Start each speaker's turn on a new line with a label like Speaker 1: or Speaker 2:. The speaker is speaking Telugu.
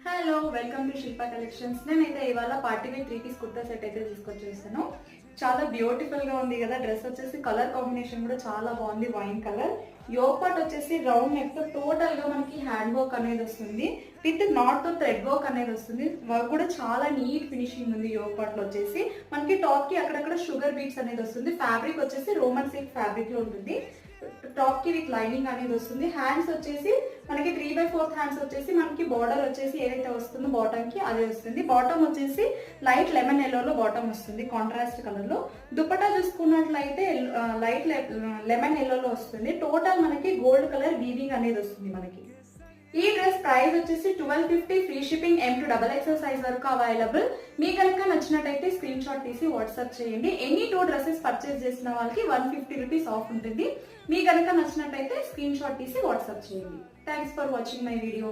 Speaker 1: Hello, welcome to Shilpa collections. నేనైతే ఇవాళ party wear 3 piece kurta set అయితే తీసుకొచ్చేసాను. చాలా బ్యూటిఫుల్ గా ఉంది కదా. డ్రెస్ వచ్చేసి కలర్ కాంబినేషన్ కూడా చాలా బాగుంది, వైన్ కలర్. యోగ్ పార్ట్ వచ్చేసి రౌండ్ నెక్ తో టోటల్ గా మనకి హ్యాండ్ వర్క్ అనేది వస్తుంది, విత్ నాట్ తో థ్రెడ్ వర్క్ అనేది వస్తుంది. వర్క్ కూడా చాలా నీట్ ఫినిషింగ్ ఉంది. యోగ్ పార్ట్ లో వచ్చేసి మనకి టాప్ కి అక్కడక్కడ షుగర్ బీట్స్ అనేది వస్తుంది. ఫ్యాబ్రిక్ వచ్చేసి రోమన్ సిల్క్ ఫ్యాబ్రిక్ లో ఉంటుంది. టాప్ కి విత్ లైనింగ్ అనేది వస్తుంది. హ్యాండ్స్ వచ్చేసి మనకి 3/4 హ్యాండ్స్ వచ్చేసి మనకి బార్డర్ వచ్చేసి ఏదైతే వస్తుందో బాటమ్ కి అదే వస్తుంది. బాటమ్ వచ్చేసి లైట్ లెమన్ ఎల్లో లో బాటమ్ వస్తుంది, కాంట్రాస్ట్ కలర్ లో. దుపట్టా చూసుకున్నట్లయితే లైట్ లెమన్ ఎల్లో లో వస్తుంది. టోటల్ మనకి గోల్డ్ కలర్ వీవింగ్ అనేది వస్తుంది మనకి. ఈ డ్రెస్ ప్రైస్ వచ్చేసి 1250, free shipping, M to XXL size వరకు అవైలబుల్. మీ కనుక నచ్చినట్టయితే స్క్రీన్ షాట్ తీసి వాట్సాప్ చేయండి. ఎనీ 2 డ్రెస్సెస్ పర్చేస్ చేసిన వాళ్ళకి 150 రూపీస్ ఆఫ్ ఉంటుంది. మీ కనుక నచ్చినట్టయితే స్క్రీన్ షాట్ తీసి వాట్సాప్ చేయండి. Thanks for watching my video.